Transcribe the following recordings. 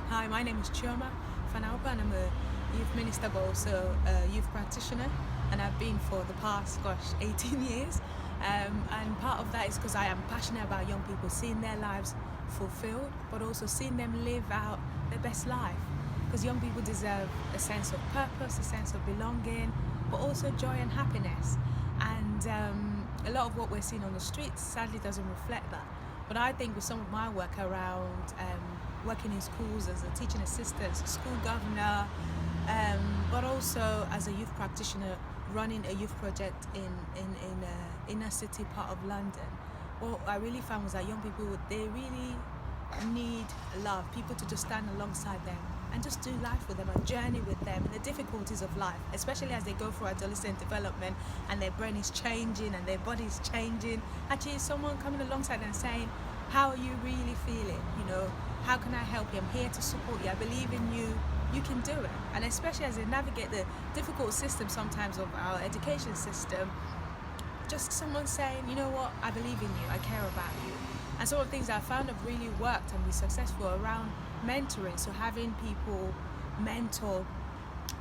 Hi, my name is Chioma Fanawopo and I'm a youth minister but also a youth practitioner, and I've been for the past, 18 years. And part of that is because I am passionate about young people, seeing their lives fulfilled but also seeing them live out their best life. Because young people deserve a sense of purpose, a sense of belonging, but also joy and happiness. And a lot of what we're seeing on the streets sadly doesn't reflect that. But I think with some of my work around working in schools as a teaching assistant, school governor, but also as a youth practitioner running a youth project in a inner city part of London, what I really found was that young people, they really need love, people to just stand alongside them and just do life with them, a journey with them and the difficulties of life, especially as they go through adolescent development and their brain is changing and their body is changing. Actually, someone coming alongside and saying, how are you really feeling? How can I help you? I'm here to support you. I believe in you. You can do it. And especially as they navigate the difficult system sometimes of our education system, just someone saying, you know what, I believe in you, I care about you. And some of the things that I found have really worked and been successful around mentoring, so having people mentor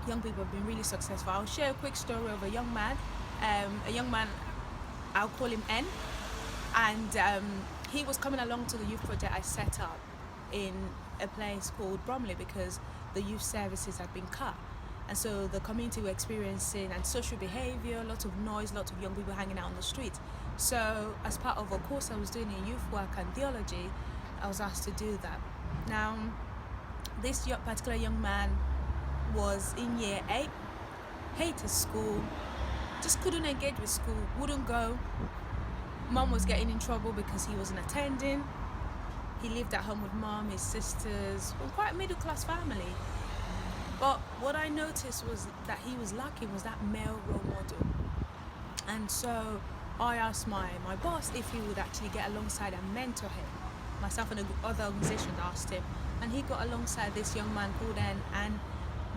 young people have been really successful. I'll share a quick story of a young man, I'll call him N, and he was coming along to the youth project I set up in a place called Bromley because the youth services had been cut. And so the community were experiencing antisocial behaviour, lots of noise, lots of young people hanging out on the streets. So as part of a course I was doing in youth work and theology, I was asked to do that. Now, this particular young man was in year 8, hated school, just couldn't engage with school, wouldn't go. Mum was getting in trouble because he wasn't attending. He lived at home with mum, his sisters, quite a middle class family. But what I noticed was that he was lacking was that male role model. And so I asked my boss if he would actually get alongside and mentor him. Myself and other organizations asked him, and he got alongside this young man called N and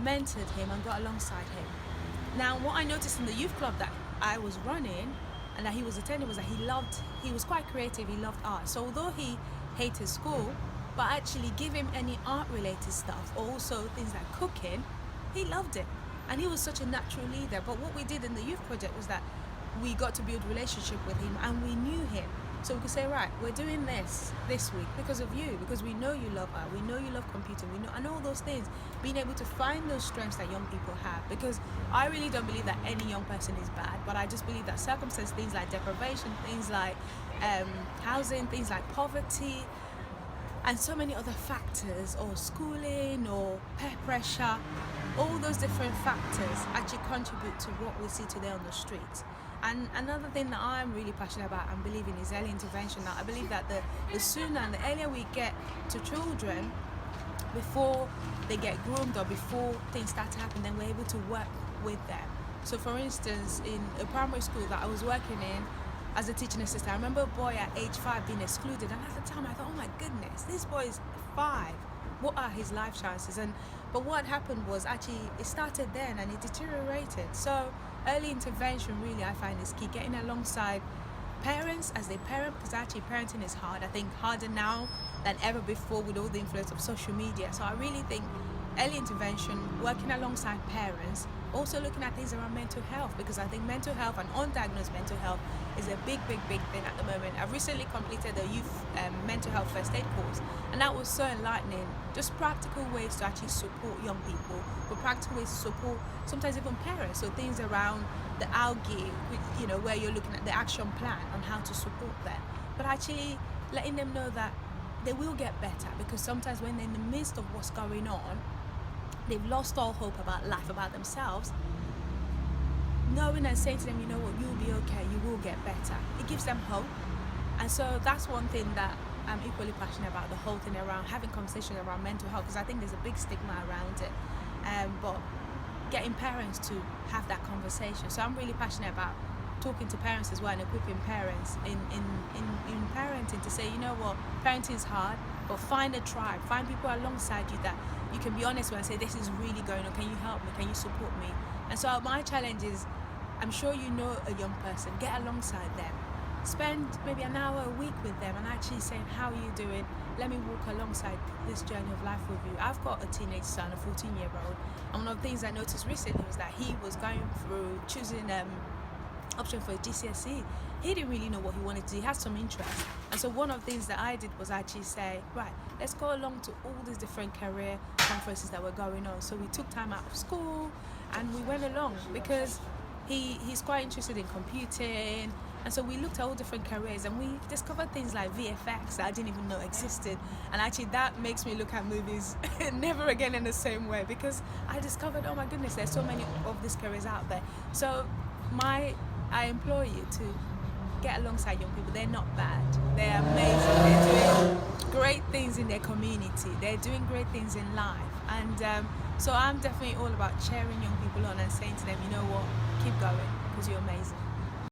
mentored him and got alongside him. Now, what I noticed in the youth club that I was running and that he was attending was that he was quite creative, he loved art. So although he hated school, but actually give him any art related stuff, also things like cooking, he loved it. And he was such a natural leader. But what we did in the youth project was that we got to build a relationship with him and we knew him. So we could say, right, we're doing this week because of you, because we know you love art, we know you love computing, and all those things. Being able to find those strengths that young people have, because I really don't believe that any young person is bad, but I just believe that circumstances, things like deprivation, things like housing, things like poverty, and so many other factors, or schooling, or peer pressure, all those different factors actually contribute to what we see today on the streets. And another thing that I'm really passionate about and believe in is early intervention. Now, I believe that the sooner and the earlier we get to children, before they get groomed or before things start to happen, then we're able to work with them. So for instance, in a primary school that I was working in as a teaching assistant, I remember a boy at age 5 being excluded, and at the time I thought, oh my goodness, this boy is 5. What are his life chances? But what happened was actually it started then and it deteriorated. So early intervention really, I find, is key. Getting alongside parents as they parent, because actually parenting is hard. I think harder now than ever before with all the influence of social media. So I really think early intervention, working alongside parents, also looking at things around mental health, because I think mental health and undiagnosed mental health is a big thing at the moment. I've recently completed a youth mental health first aid course, and that was so enlightening. Just practical ways to actually support young people, but practical ways to support sometimes even parents. So things around the algae, where you're looking at the action plan on how to support them, but actually letting them know that they will get better, because sometimes when they're in the midst of what's going on, they've lost all hope about life, about themselves. Knowing and saying to them, you know what, you'll be okay, you will get better. It gives them hope. And so that's one thing that I'm equally passionate about, the whole thing around having conversations around mental health, because I think there's a big stigma around it. But getting parents to have that conversation. So I'm really passionate about talking to parents as well and equipping parents in parenting to say, you know what, parenting is hard, but find a tribe, find people alongside you that you can be honest with and say, this is really going on, can you help me, can you support me? And so my challenge is, I'm sure you know a young person, get alongside them, spend maybe an hour a week with them and actually saying, how are you doing? Let me walk alongside this journey of life with you. I've got a teenage son, a 14-year-old, and one of the things I noticed recently was that he was going through choosing option for a GCSE. He didn't really know what he wanted to do. He had some interest. And so one of the things that I did was actually say, right, let's go along to all these different career conferences that were going on. So we took time out of school and we went along because he's quite interested in computing. And so we looked at all different careers and we discovered things like VFX that I didn't even know existed. And actually that makes me look at movies never again in the same way, because I discovered, oh my goodness, there's so many of these careers out there. So I implore you to get alongside young people. They're not bad. They're amazing. They're doing great things in their community. They're doing great things in life. And so I'm definitely all about cheering young people on and saying to them, you know what, keep going because you're amazing.